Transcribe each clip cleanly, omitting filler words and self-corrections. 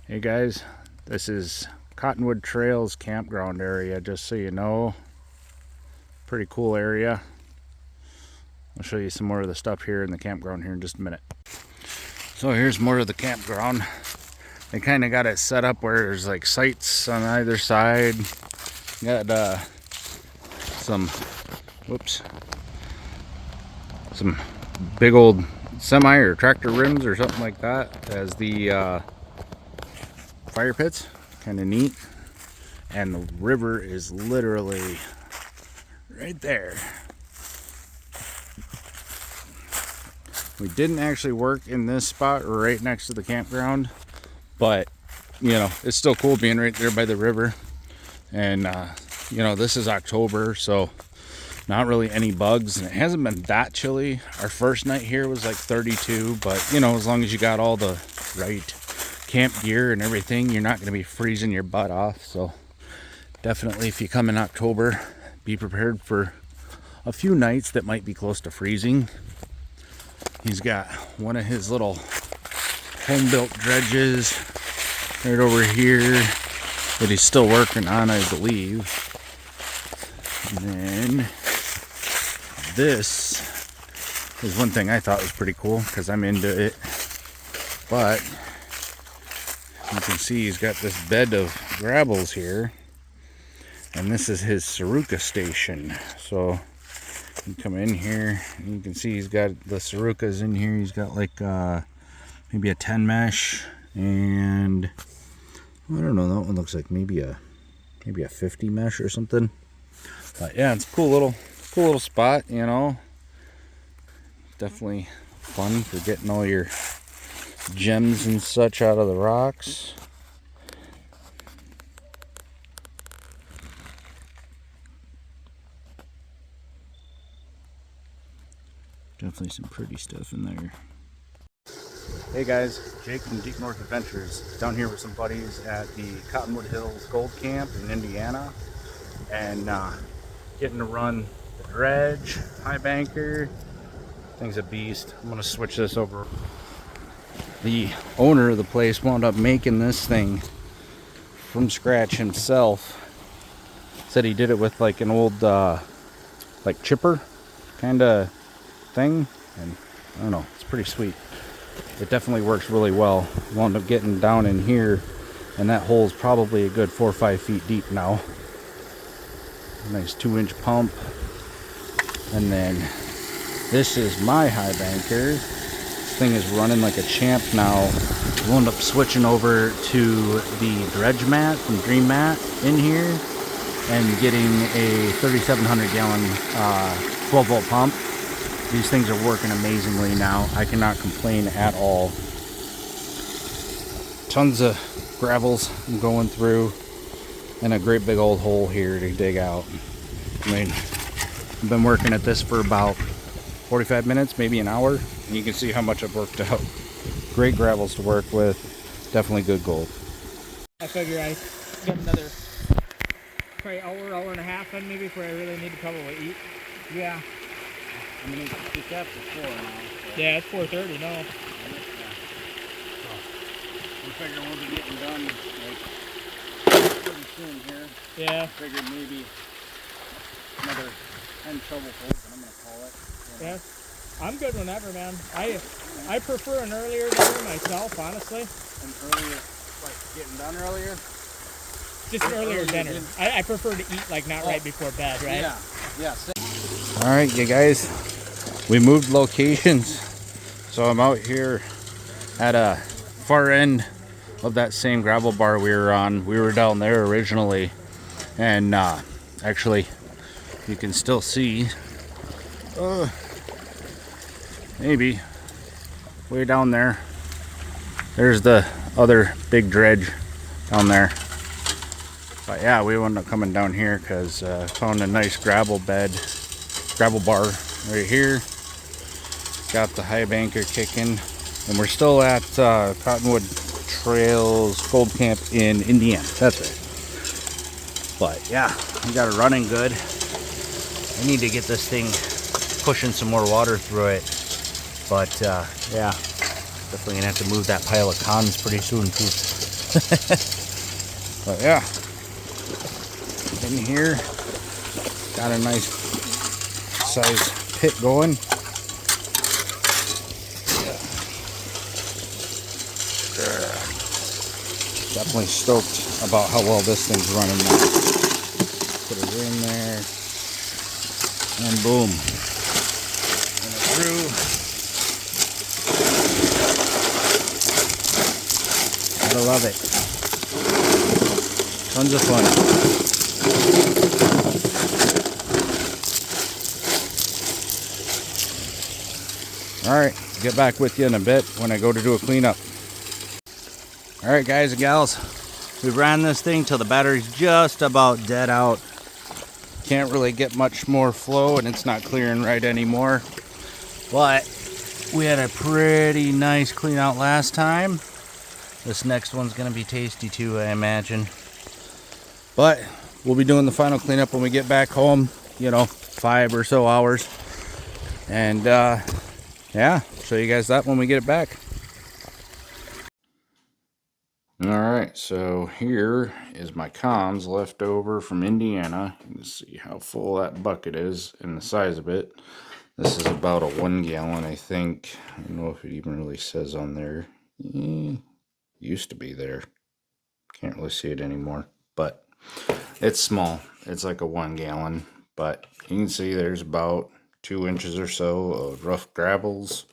Hey guys, this is Cottonwood Trails campground area, just so you know. Pretty cool area. I'll show you some more of the stuff here in the campground here in just a minute. So here's more of the campground. They kind of got it set up where there's like sites on either side. Got some big old semi or tractor rims or something like that as the fire pits. Kind of neat. And the river is literally right there. We didn't actually work in this spot right next to the campground, but you know, it's still cool being right there by the river. And you know, this is October, so not really any bugs, and it hasn't been that chilly. Our first night here was like 32, but you know, as long as you got all the right camp gear and everything, you're not going to be freezing your butt off. So definitely, if you come in October, be prepared for a few nights that might be close to freezing. He's got one of his little home-built dredges right over here that he's still working on, I believe. And then this is one thing I thought was pretty cool because I'm into it. But you can see he's got this bed of gravels here. And this is his Saruka station. So you come in here and you can see he's got the Sarukas in here. He's got like maybe a 10 mesh, and I don't know, that one looks like maybe a 50 mesh or something. But yeah, it's a cool little spot, you know. Definitely fun for getting all your gems and such out of the rocks. Definitely some pretty stuff in there. Hey guys, Jake from Deep North Adventures. Down here with some buddies at the Cottonwood Hills Gold Camp in Indiana. And getting to run the Dredge, Highbanker. Thing's a beast. I'm going to switch this over. The owner of the place wound up making this thing from scratch himself. Said he did it with like an old like chipper kind of thing, and I don't know, it's pretty sweet. It definitely works really well. Wound up getting down in here, and that hole's probably a good 4 or 5 feet deep now. Nice 2-inch pump. And then this is my Highbanker. This thing is running like a champ now. Wound up switching over to the Dredge mat from Dream Mat in here and getting a 3,700 gallon 12 volt pump. These things are working amazingly now. I cannot complain at all. Tons of gravels I'm going through, and a great big old hole here to dig out. I mean, I've been working at this for about 45 minutes, maybe an hour, and you can see how much I've worked out. Great gravels to work with. Definitely good gold. I figure I get another probably hour and a half in maybe before I really need to probably eat. Yeah. I mean, it's after 4 now. So. Yeah, it's 4:30 now. So, we figure we'll be getting done like pretty soon here. Yeah. I figured maybe another 10 shovelfuls, I'm going to call it. You know? Yeah. I'm good whenever, man. I prefer an earlier dinner myself, honestly. An earlier, like getting done earlier? Just an earlier dinner. I prefer to eat like not right before bed, right? Yeah. Yeah. Alright, you guys, we moved locations, so I'm out here at a far end of that same gravel bar we were on. We were down there originally, and actually you can still see maybe way down there, there's the other big dredge down there. But yeah, we wound up coming down here because found a nice gravel bar right here. Got the Highbanker kicking, and we're still at Cottonwood Trails Gold Camp in Indiana. That's right. But yeah, we got it running good. I need to get this thing pushing some more water through it. But yeah, definitely gonna have to move that pile of cons pretty soon too. But yeah, in here, got a nice size pit going. Definitely stoked about how well this thing's running now. Put it in there, and boom, and it's through. Gotta love it. Tons of fun. Alright, get back with you in a bit when I go to do a cleanup. Alright guys and gals, we ran this thing till the battery's just about dead out. Can't really get much more flow and it's not clearing right anymore. But we had a pretty nice clean out last time. This next one's gonna be tasty too, I imagine. But we'll be doing the final cleanup when we get back home, you know, 5 or so hours. And yeah, show you guys that when we get it back. Alright, so here is my comms left over from Indiana. You can see how full that bucket is and the size of it. This is about a 1 gallon, I think. I don't know if it even really says on there. Used to be there. Can't really see it anymore. But it's small. It's like a 1 gallon. But you can see there's about 2 inches or so of rough gravels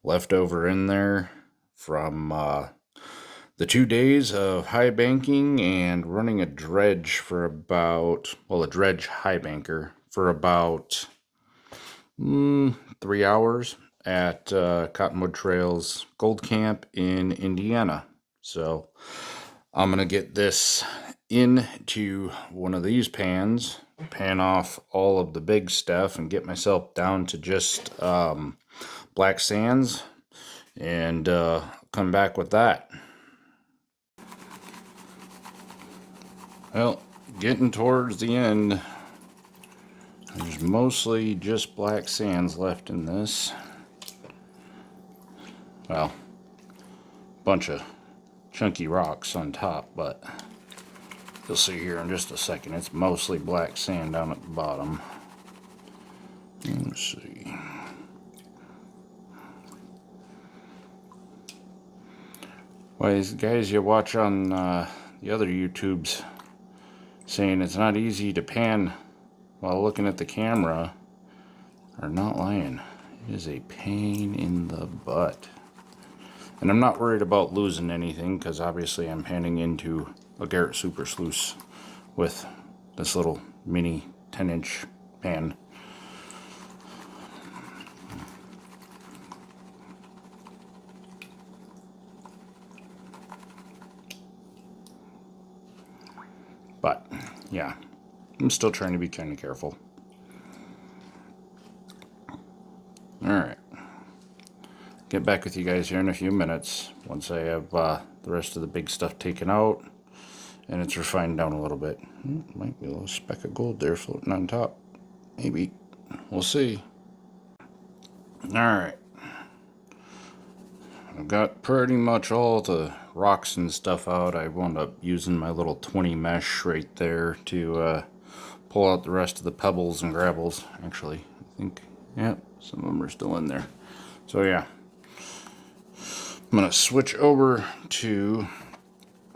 left over in there from the 2 days of high banking and running a dredge for about, well, a dredge Highbanker for about 3 hours at Cottonwood Trails Gold Camp in Indiana. So I'm going to get this into one of these pans, pan off all of the big stuff and get myself down to just black sands and come back with that. Well, getting towards the end, there's mostly just black sands left in this. Well, bunch of chunky rocks on top, but you'll see here in just a second, it's mostly black sand down at the bottom. Let's see. Well, these guys you watch on the other YouTubes saying it's not easy to pan while looking at the camera are not lying. It is a pain in the butt. And I'm not worried about losing anything because obviously I'm panning into a Garrett Super Sluice with this little mini 10-inch pan. But yeah, I'm still trying to be kind of careful. Alright, get back with you guys here in a few minutes once I have the rest of the big stuff taken out and it's refined down a little bit. Might be a little speck of gold there floating on top. Maybe. We'll see. Alright, I've got pretty much all the rocks and stuff out. I wound up using my little 20 mesh right there to pull out the rest of the pebbles and gravels. Actually, I think, yeah, some of them are still in there. So yeah, I'm going to switch over to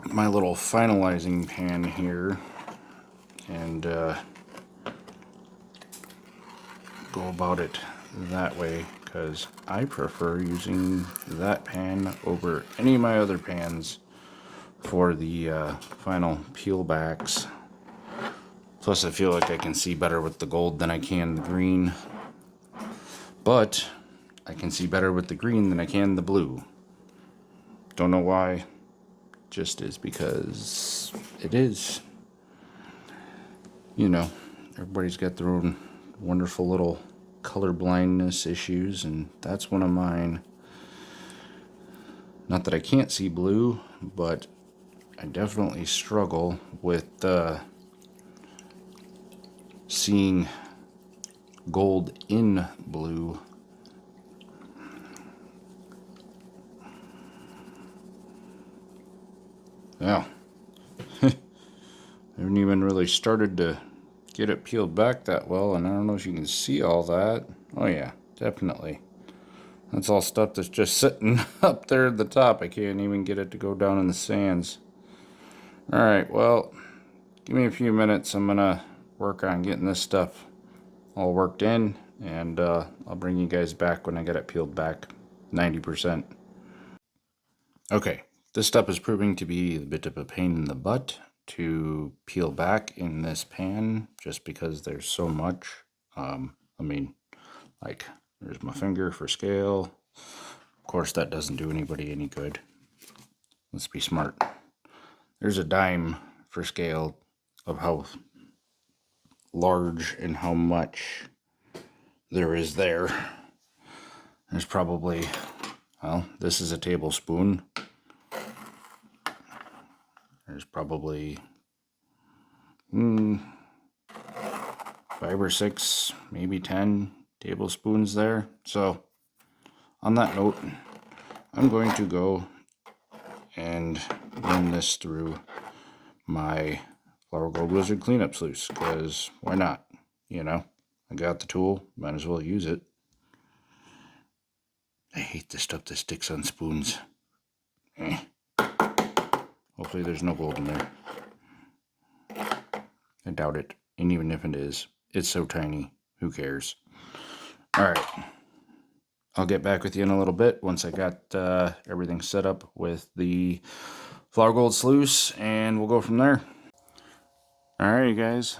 my little finalizing pan here and go about it that way because I prefer using that pan over any of my other pans for the final peel backs. Plus I feel like I can see better with the gold than I can the green, but I can see better with the green than I can the blue. Don't know why, just is because it is. You know, everybody's got their own wonderful little color blindness issues, and that's one of mine. Not that I can't see blue, but I definitely struggle with seeing gold in blue. Yeah. I haven't even really started to get it peeled back that well, and I don't know if you can see all that. Oh yeah, definitely. That's all stuff that's just sitting up there at the top. I can't even get it to go down in the sands. Alright, well, give me a few minutes. I'm gonna work on getting this stuff all worked in, and I'll bring you guys back when I get it peeled back 90%. Okay, this stuff is proving to be a bit of a pain in the butt to peel back in this pan, just because there's so much. I mean, like, there's my finger for scale. Of course, that doesn't do anybody any good. Let's be smart. There's a dime for scale of how large and how much there is there. There's probably, well, this is a tablespoon. There's probably 5 or 6, maybe 10 tablespoons there. So, on that note, I'm going to go and run this through my Flower Gold Wizard cleanup sluice, because why not? You know, I got the tool, might as well use it. I hate the stuff that sticks on spoons. Hopefully there's no gold in there. I doubt it. And even if it is, it's so tiny. Who cares? Alright. I'll get back with you in a little bit once I got everything set up with the Flower Gold sluice, and we'll go from there. Alright, you guys.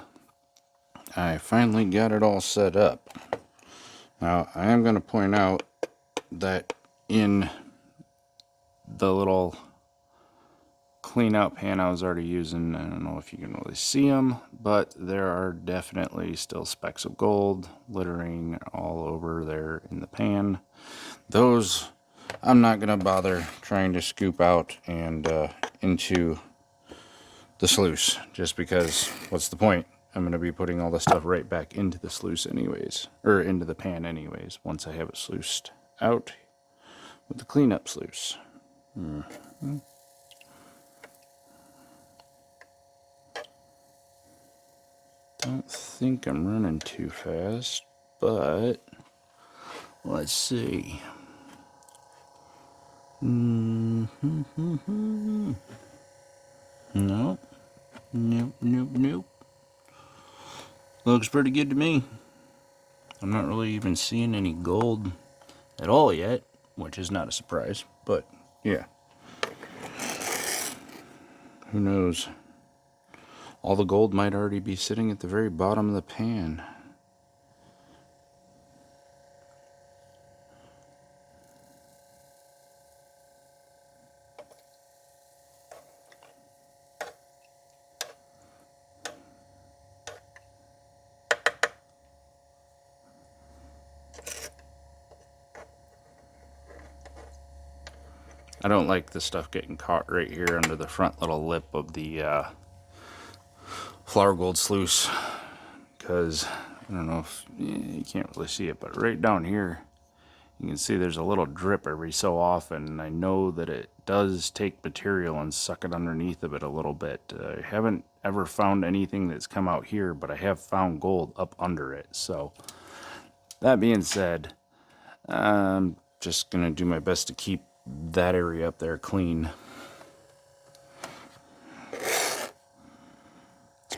I finally got it all set up. Now, I am going to point out that in the little clean out pan I was already using, I don't know if you can really see them, but there are definitely still specks of gold littering all over there in the pan. Those I'm not going to bother trying to scoop out and into the sluice, just because what's the point? I'm going to be putting all the stuff right back into the sluice anyways, or into the pan anyways, once I have it sluiced out with the cleanup sluice. Don't think I'm running too fast, but let's see. Nope. Nope, nope, nope. Looks pretty good to me. I'm not really even seeing any gold at all yet, which is not a surprise, but yeah. Who knows? All the gold might already be sitting at the very bottom of the pan. I don't like the stuff getting caught right here under the front little lip of the Flower Gold sluice, because I don't know if you can't really see it, but right down here you can see there's a little drip every so often, and I know that it does take material and suck it underneath of it a little bit. I haven't ever found anything that's come out here, but I have found gold up under it. So that being said, I'm just gonna do my best to keep that area up there clean. It's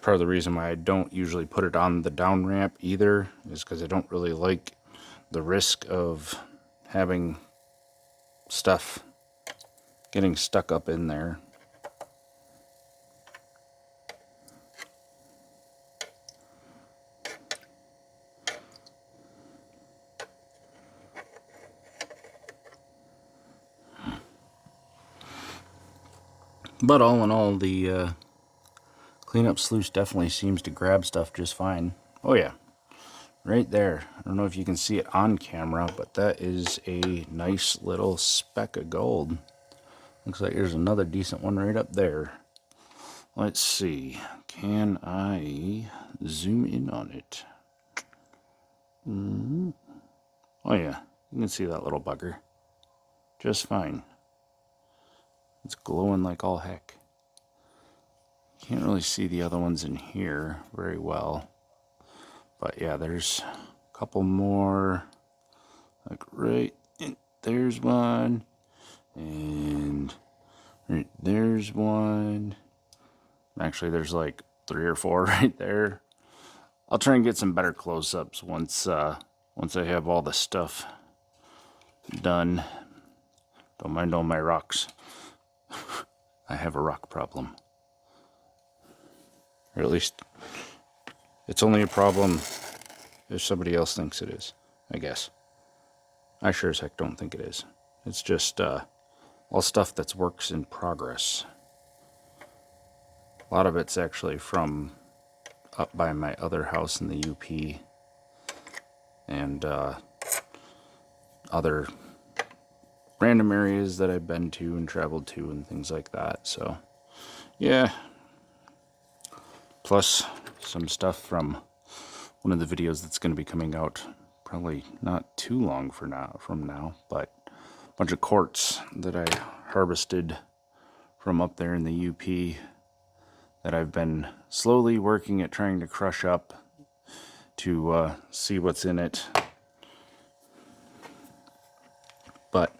part of the reason why I don't usually put it on the down ramp either, is because I don't really like the risk of having stuff getting stuck up in there. But all in all, the cleanup sluice definitely seems to grab stuff just fine. Oh yeah, right there. I don't know if you can see it on camera, but that is a nice little speck of gold. Looks like there's another decent one right up there. Let's see. Can I zoom in on it? Oh yeah, you can see that little bugger just fine. It's glowing like all heck. Can't really see the other ones in here very well. But yeah, there's a couple more. Like right in, there's one. And right there's one. Actually, there's like 3 or 4 right there. I'll try and get some better close-ups once I have all the stuff done. Don't mind all my rocks. I have a rock problem. Or at least it's only a problem if somebody else thinks it is, I guess. I sure as heck don't think it is. It's just all stuff that's works in progress. A lot of it's actually from up by my other house in the UP and other random areas that I've been to and traveled to and things like that. So yeah, plus some stuff from one of the videos that's going to be coming out probably not too long from now, but a bunch of quartz that I harvested from up there in the UP that I've been slowly working at trying to crush up to see what's in it. But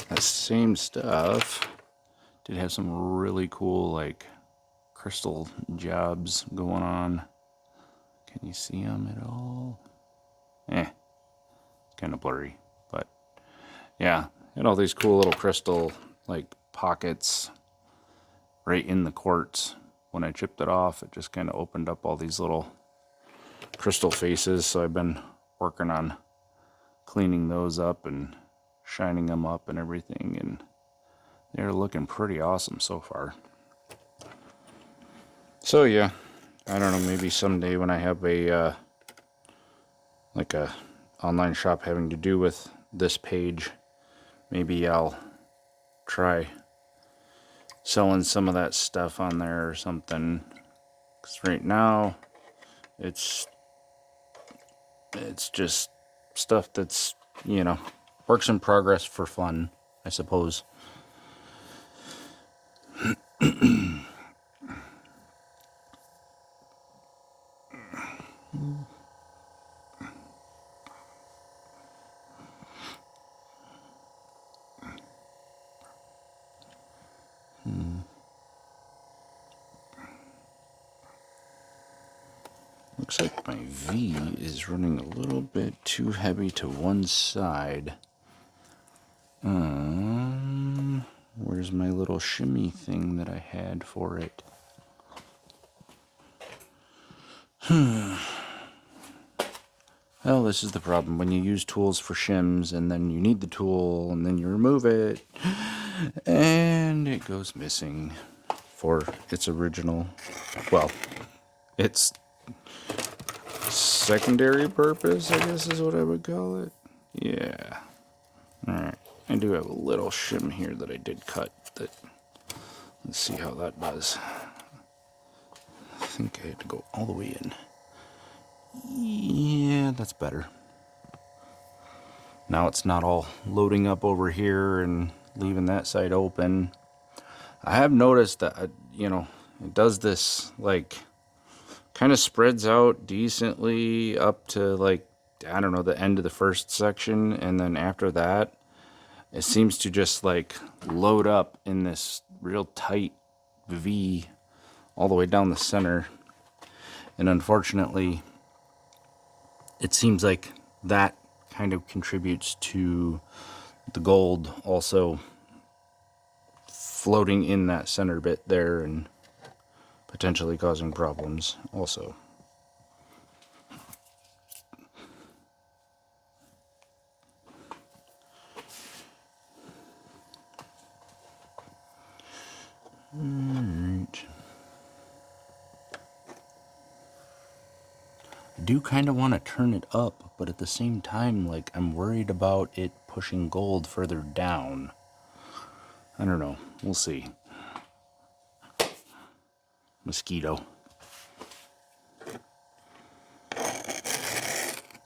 that same stuff did have some really cool like crystal jobs going on. Can you see them at all? Kind of blurry, but yeah, had all these cool little crystal like pockets right in the quartz. When I chipped it off, it just kind of opened up all these little crystal faces. So I've been working on cleaning those up and shining them up and everything, and they're looking pretty awesome so far. So yeah, I don't know, maybe someday when I have a like a online shop having to do with this page, maybe I'll try selling some of that stuff on there or something. Because right now it's just stuff that's, you know, works in progress for fun, I suppose. Looks like my V is running a little bit too heavy to one side. Where's my little shimmy thing that I had for it? Well, this is the problem when you use tools for shims and then you need the tool and then you remove it and it goes missing for its original, well, its secondary purpose, I guess is what I would call it. Yeah. Alright. I do have a little shim here that I did cut. Let's see how that does. I think I had to go all the way in. Yeah, that's better. Now it's not all loading up over here and leaving that side open. I have noticed that, you know, it does this, like, kind of spreads out decently up to, like, I don't know, the end of the first section, and then after that, it seems to just, like, load up in this real tight V all the way down the center. And unfortunately, it seems like that kind of contributes to the gold also floating in that center bit there and potentially causing problems also. Alright. I do kind of want to turn it up, but at the same time, like, I'm worried about it pushing gold further down. I don't know. We'll see. Mosquito.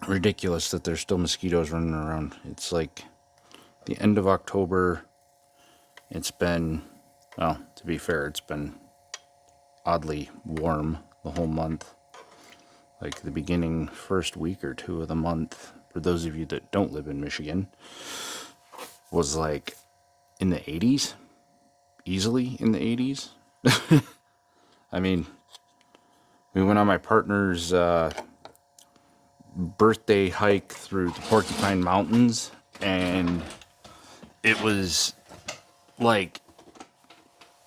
Ridiculous that there's still mosquitoes running around. It's like the end of October. It's been, well, to be fair, it's been oddly warm the whole month. Like the beginning first week or two of the month, for those of you that don't live in Michigan, was like in the 80s, easily in the 80s. I mean, we went on my partner's birthday hike through the Porcupine Mountains, and it was like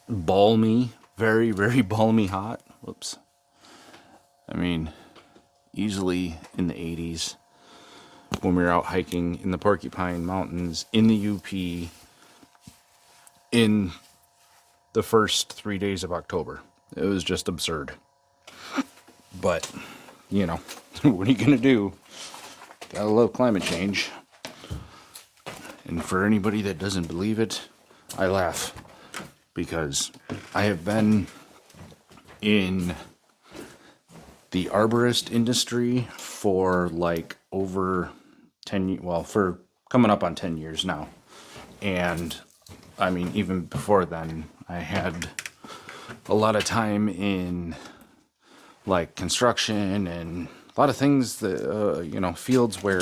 balmy, very, very balmy hot. Whoops. I mean, easily in the 80s when we were out hiking in the Porcupine Mountains in the UP in the first 3 days of October. It was just absurd. But, you know, what are you going to do? Gotta love climate change. And for anybody that doesn't believe it, I laugh. Because I have been in the arborist industry for like over 10, well, for coming up on 10 years now. And I mean, even before then, I had a lot of time in like construction and a lot of things that, you know, fields where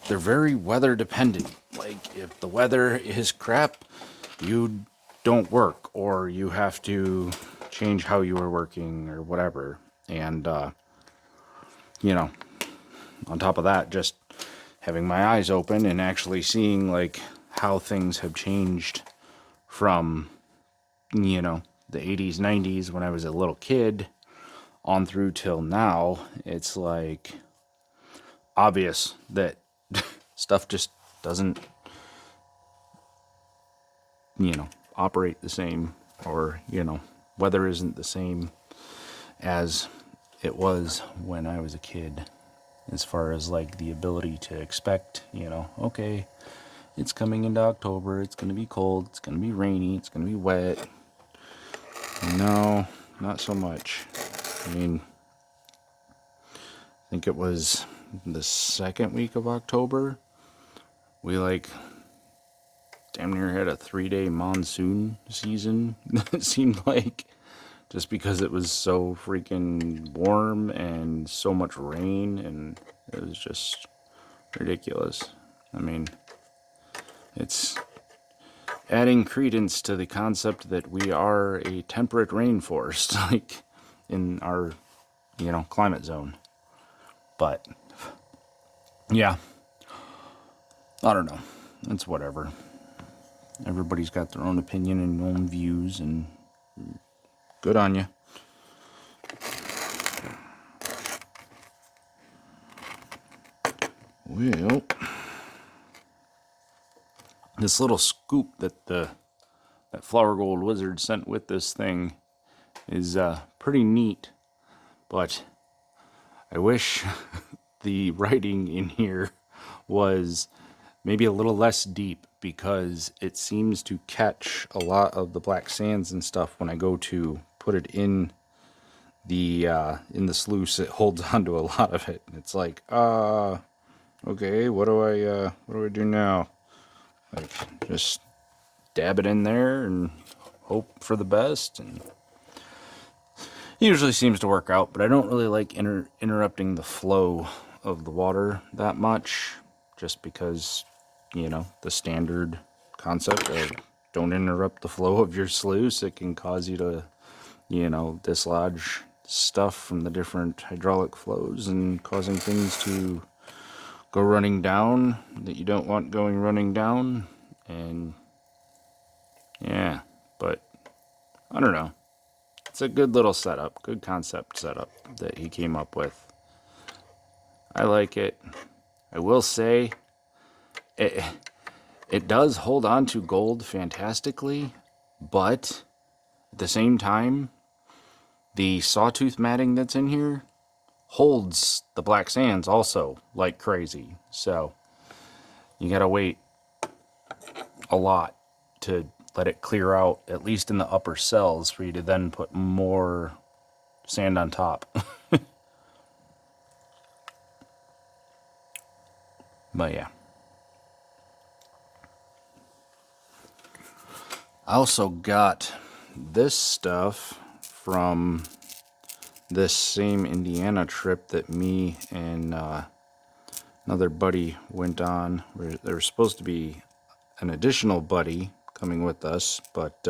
they're very weather dependent. Like if the weather is crap, you don't work, or you have to change how you are working or whatever. And, you know, on top of that, just having my eyes open and actually seeing like how things have changed from, you know, the 80s, 90s when I was a little kid on through till now. It's like obvious that stuff just doesn't, you know, operate the same, or, you know, weather isn't the same as it was when I was a kid, as far as like the ability to expect, you know, okay, it's coming into October, it's going to be cold, it's going to be rainy, it's going to be wet. No, not so much. I mean, I think it was the second week of October, we like damn near had a 3-day monsoon season. It seemed like, just because it was so freaking warm and so much rain, and it was just ridiculous. I mean, it's adding credence to the concept that we are a temperate rainforest, like in our, you know, climate zone. But yeah, I don't know. It's whatever. Everybody's got their own opinion and own views, and good on you. Well, this little scoop that that Flower Gold Wizard sent with this thing is pretty neat, but I wish the writing in here was maybe a little less deep, because it seems to catch a lot of the black sands and stuff when I go to put it in the sluice. It holds onto a lot of it, and it's like, okay, what do I do now? Like, just dab it in there and hope for the best, and it usually seems to work out. But I don't really like interrupting the flow of the water that much, just because, you know, the standard concept of don't interrupt the flow of your sluice. It can cause you to, you know, dislodge stuff from the different hydraulic flows and causing things to go running down that you don't want going running down. And yeah, but I don't know. It's a good little setup, good concept setup that he came up with. I like it. I will say, it does hold on to gold fantastically, but at the same time, the sawtooth matting that's in here holds the black sands also like crazy. So you gotta wait a lot to let it clear out, at least in the upper cells, for you to then put more sand on top. But yeah. I also got this stuff from this same Indiana trip that me and another buddy went on. There was supposed to be an additional buddy coming with us, but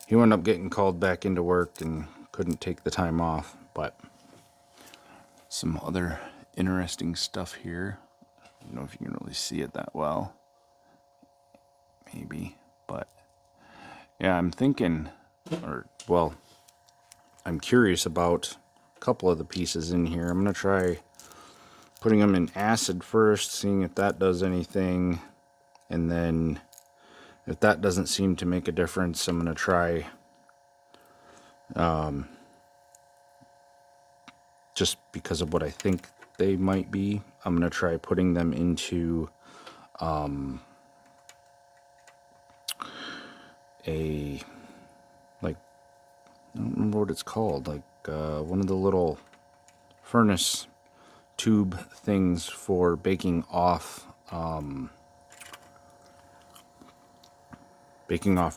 he wound up getting called back into work and couldn't take the time off. But some other interesting stuff here. I don't know if you can really see it that well. Maybe. But yeah, I'm thinking, I'm curious about a couple of the pieces in here. I'm going to try putting them in acid first, seeing if that does anything. And then if that doesn't seem to make a difference, I'm going to try just because of what I think they might be, I'm going to try putting them into a, like, I don't remember what it's called, like one of the little furnace tube things for baking off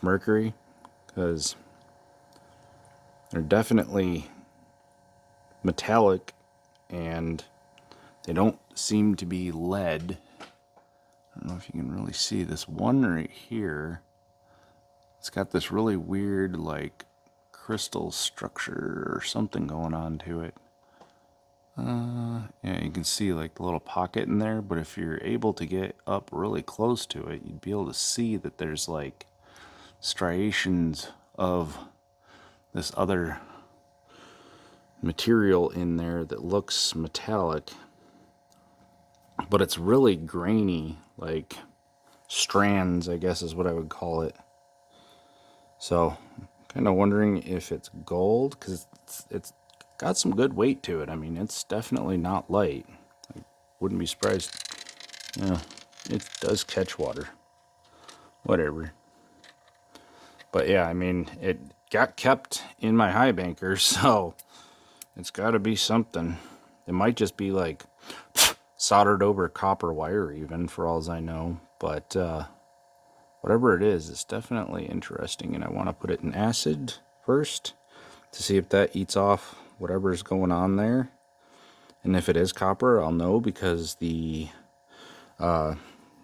mercury, because they're definitely metallic and they don't seem to be lead. I don't know if you can really see this one right here. It's got this really weird, like, crystal structure or something going on to it. Yeah, you can see like the little pocket in there, but if you're able to get up really close to it, you'd be able to see that there's like striations of this other material in there that looks metallic, but it's really grainy, like strands, I guess is what I would call it. So I'm kind of wondering if it's gold, because it's got some good weight to it. I mean, it's definitely not light. I wouldn't be surprised. Yeah, it does catch water. Whatever. But yeah, I mean, it got kept in my Highbanker, so it's got to be something. It might just be like soldered over copper wire even, for all I know. But whatever it is, it's definitely interesting. And I want to put it in acid first to see if that eats off whatever's going on there. And if it is copper, I'll know, because the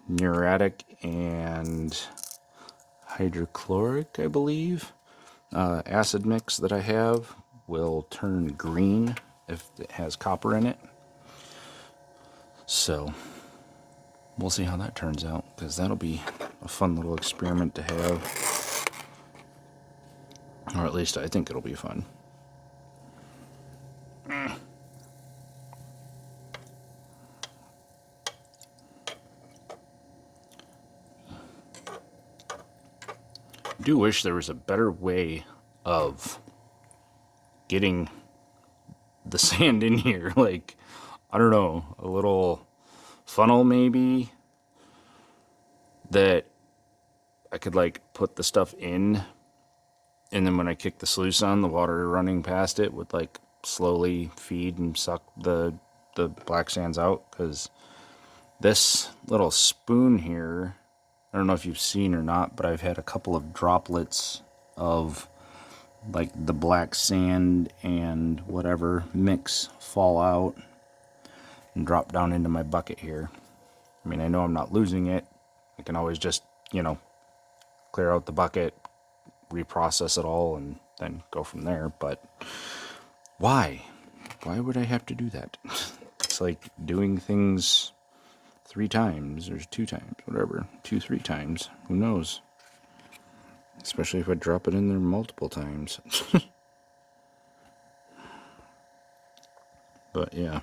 muriatic and hydrochloric, I believe, acid mix that I have will turn green if it has copper in it. So we'll see how that turns out, because that'll be a fun little experiment to have, or at least I think it'll be fun. I do wish there was a better way of getting the sand in here. Like, I don't know, a little funnel maybe that I could like put the stuff in, and then when I kick the sluice on, the water running past it would like slowly feed and suck the black sands out. Because this little spoon here, I don't know if you've seen or not, but I've had a couple of droplets of like the black sand and whatever mix fall out and drop down into my bucket here. I mean, I know I'm not losing it. I can always just, clear out the bucket, reprocess it all, and then go from there. But why? Why would I have to do that? It's like doing things 3 times or 2 times, whatever. 2-3 times. Who knows? Especially if I drop it in there multiple times. But yeah,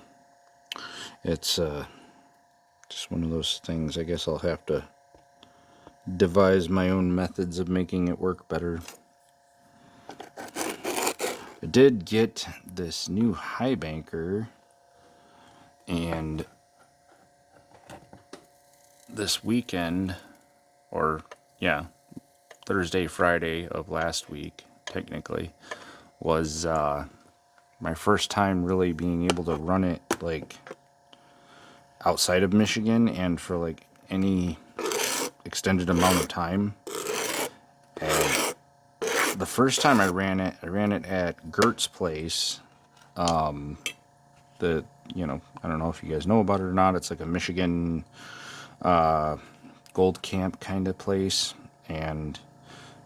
it's just one of those things. I guess I'll have to devise my own methods of making it work better. I did get this new Highbanker, and this weekend, or yeah, Thursday, Friday of last week, technically, was my first time really being able to run it like outside of Michigan and for like any extended amount of time. And the first time I ran it at Gert's place. You know, I don't know if you guys know about it or not. It's like a Michigan gold camp kind of place, and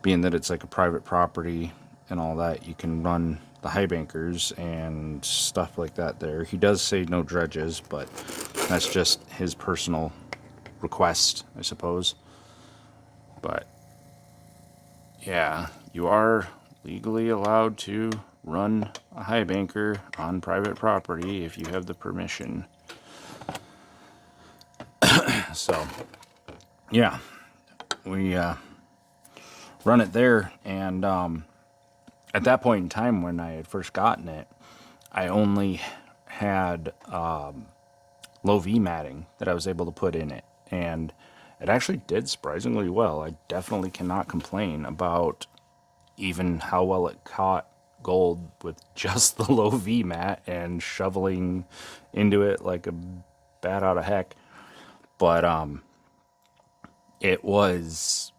being that it's like a private property and all that, you can run the Highbankers and stuff like that there. He does say no dredges, but that's just his personal request, I suppose. But yeah, you are legally allowed to run a Highbanker on private property if you have the permission. So yeah, we run it there, and at that point in time when I had first gotten it, I only had low V matting that I was able to put in it, and it actually did surprisingly well. I definitely cannot complain about even how well it caught gold with just the low V mat and shoveling into it like a bat out of heck. But it was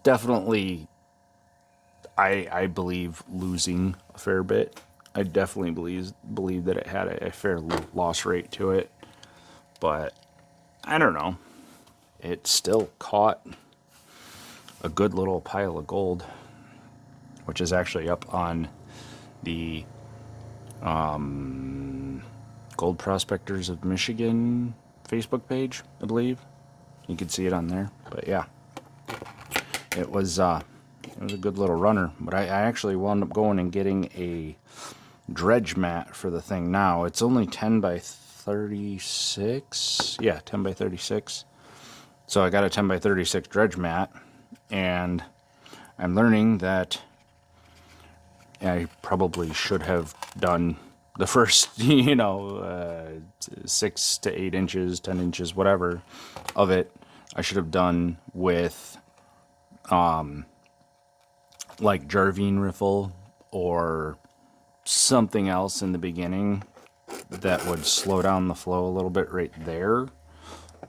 definitely, I believe, losing a fair bit. I definitely believe that it had a fair loss rate to it, but I don't know. It still caught a good little pile of gold, which is actually up on the Gold Prospectors of Michigan Facebook page, I believe. You can see it on there. But yeah, it was a good little runner. But I actually wound up going and getting a dredge mat for the thing now. It's only 10 by 36. Yeah, 10 by 36. So I got a 10 by 36 dredge mat, and I'm learning that I probably should have done the first, 6 to 8 inches, 10 inches, whatever of it. I should have done with like Jarvine riffle or something else in the beginning that would slow down the flow a little bit right there,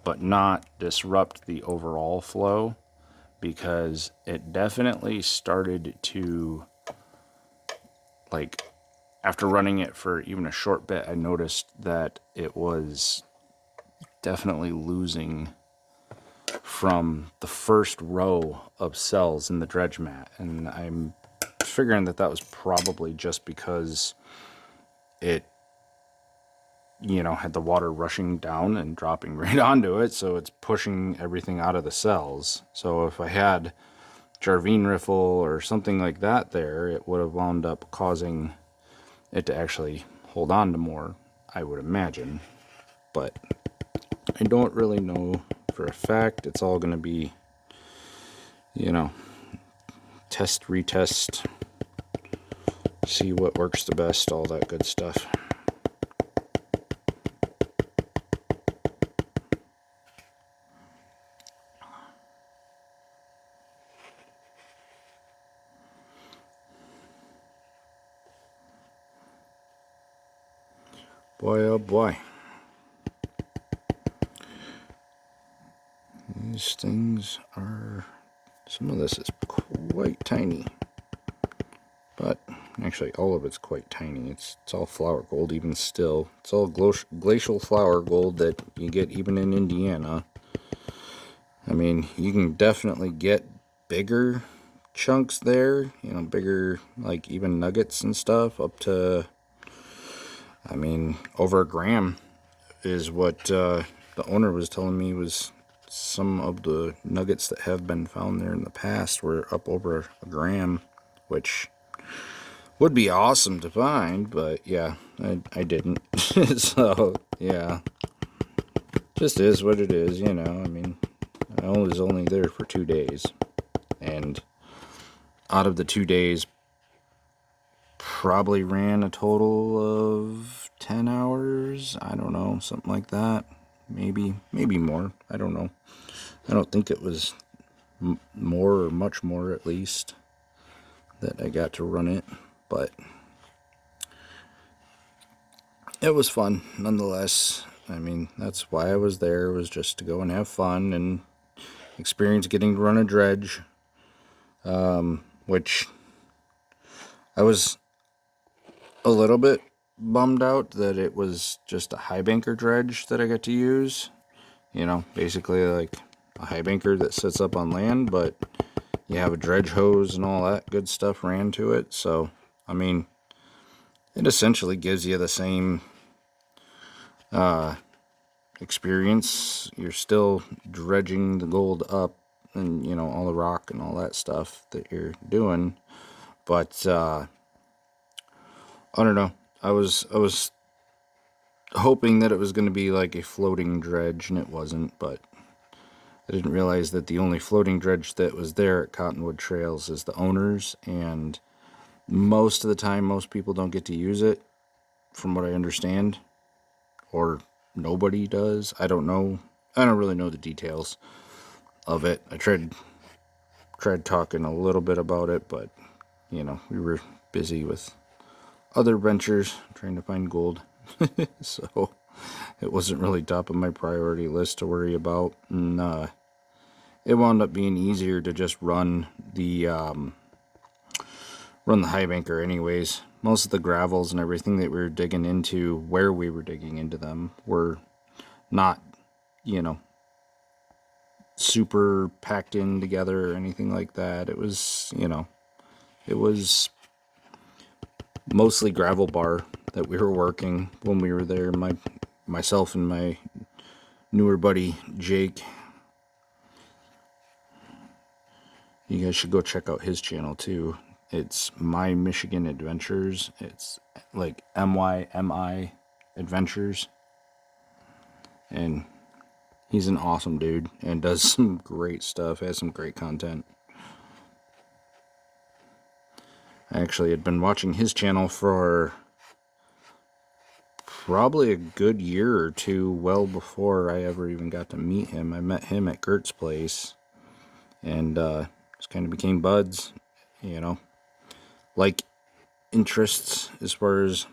but not disrupt the overall flow, because it definitely started to, like, after running it for even a short bit, I noticed that it was definitely losing from the first row of cells in the dredge mat, and I'm figuring that was probably just because it, had the water rushing down and dropping right onto it, so it's pushing everything out of the cells. So if I had Jarvine riffle or something like that there, it would have wound up causing it to actually hold on to more, I would imagine. But I don't really know for a fact. It's all going to be, test, retest, see what works the best, all that good stuff. Boy, oh boy. These things are, some of this is quite tiny. But actually all of it's quite tiny. It's all flower gold even still. It's all glacial flower gold that you get even in Indiana. I mean, you can definitely get bigger chunks there, bigger, like even nuggets and stuff, up to, I mean, over a gram is what the owner was telling me. Was some of the nuggets that have been found there in the past were up over a gram, which would be awesome to find, but yeah, I didn't. So yeah, just is what it is, I mean, I was only there for 2 days, and out of the 2 days, probably ran a total of 10 hours. I don't know, something like that. Maybe more. I don't know. I don't think it was more, or much more at least, that I got to run it, but it was fun nonetheless. I mean, that's why I was there, was just to go and have fun and experience getting to run a dredge. which I was a little bit bummed out that it was just a Highbanker dredge that I got to use. You know, basically like a Highbanker that sits up on land, but you have a dredge hose and all that good stuff ran to it. So, I mean, it essentially gives you the same experience. You're still dredging the gold up and, you know, all the rock and all that stuff that you're doing. But, I don't know. I was hoping that it was going to be like a floating dredge, and it wasn't, but I didn't realize that the only floating dredge that was there at Cottonwood Trails is the owner's, and most of the time, most people don't get to use it, from what I understand, or nobody does. I don't know. I don't really know the details of it. I tried talking a little bit about it, but, you know, we were busy with other ventures, trying to find gold. So it wasn't really top of my priority list to worry about. And it wound up being easier to just run the Highbanker anyways. Most of the gravels and everything that we were digging into, where we were digging into them, were not, you know, super packed in together or anything like that. It was, you know, it was mostly gravel bar that we were working when we were there. Myself and my newer buddy Jake. You guys should go check out his channel too. It's My Michigan Adventures. It's like MYMI Adventures. And he's an awesome dude and does some great stuff, has some great content. I actually had been watching his channel for probably a good year or two, well before I ever even got to meet him. I met him at Gert's place, and just kind of became buds, you know, like interests as far as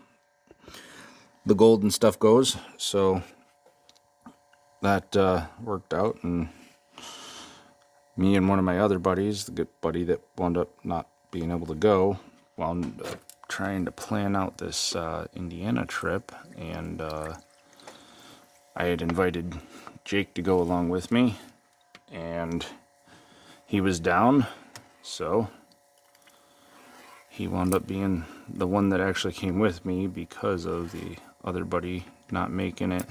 the gold and stuff goes. So that worked out, and me and one of my other buddies, the good buddy that wound up not being able to go, wound up trying to plan out this Indiana trip, and I had invited Jake to go along with me, and he was down, so he wound up being the one that actually came with me because of the other buddy not making it.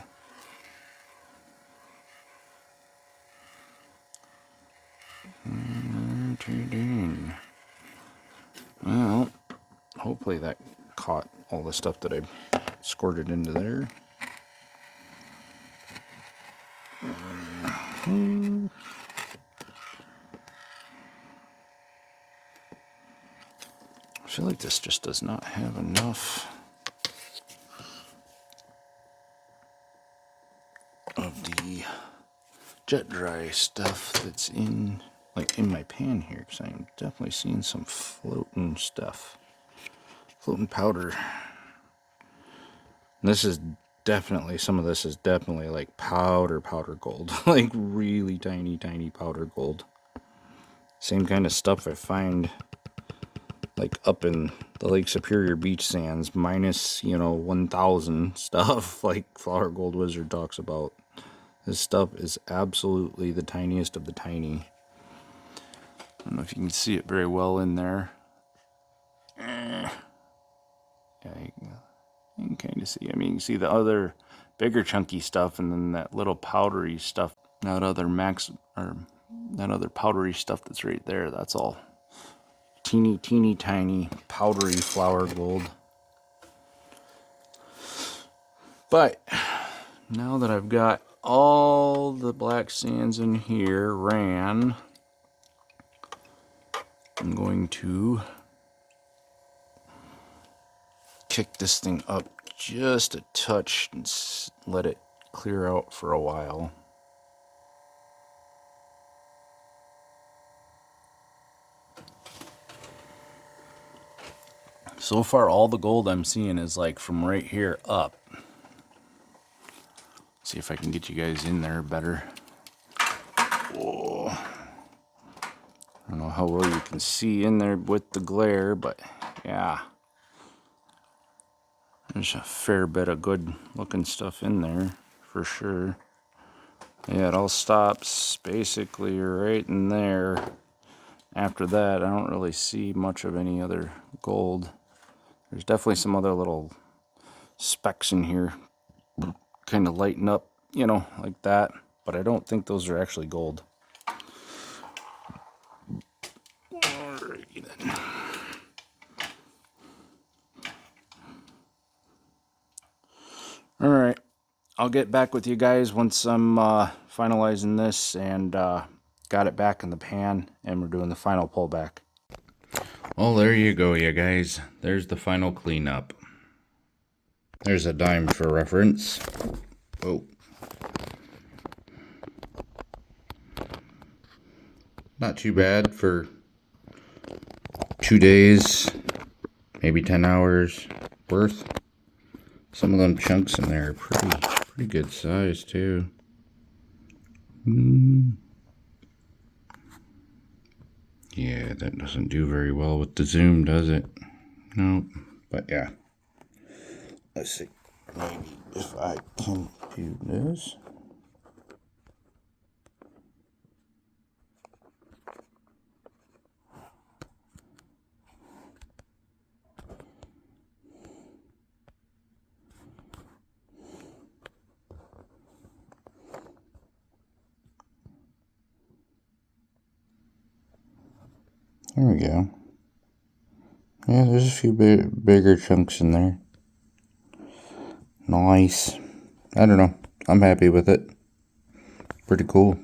Well, hopefully that caught all the stuff that I squirted into there. I feel like this just does not have enough of the jet dry stuff that's in, like, in my pan here, because I'm definitely seeing some floating stuff, floating powder. And this is definitely, some of this is definitely like powder gold, like really tiny powder gold. Same kind of stuff I find like up in the Lake Superior beach sands, minus, you know, 1000 stuff like Flower Gold Wizard talks about. This stuff is absolutely the tiniest of the tiny. I don't know if you can see it very well in there. Yeah, you can kind of see. I mean, you can see the other bigger chunky stuff, and then that little powdery stuff. That other powdery stuff that's right there. That's all teeny tiny powdery flower gold. But now that I've got all the black sands in here ran, I'm going to kick this thing up just a touch and let it clear out for a while. So far, all the gold I'm seeing is like from right here up. See if I can get you guys in there better. Whoa. I don't know how well you can see in there with the glare, but yeah. There's a fair bit of good looking stuff in there, for sure. Yeah, it all stops basically right in there. After that, I don't really see much of any other gold. There's definitely some other little specks in here, kind of lighten up, you know, like that. But I don't think those are actually gold. Alrighty then. Alright, I'll get back with you guys once I'm finalizing this and got it back in the pan and we're doing the final pullback. Well, there you go, you guys. There's the final cleanup. There's a dime for reference. Oh. Not too bad for 2 days, maybe 10 hours worth. Some of them chunks in there are pretty good size too. Yeah, that doesn't do very well with the zoom, does it? No, but yeah. Let's see, maybe if I can do this. There we go. Yeah, there's a few bigger chunks in there. Nice. I don't know. I'm happy with it. Pretty cool.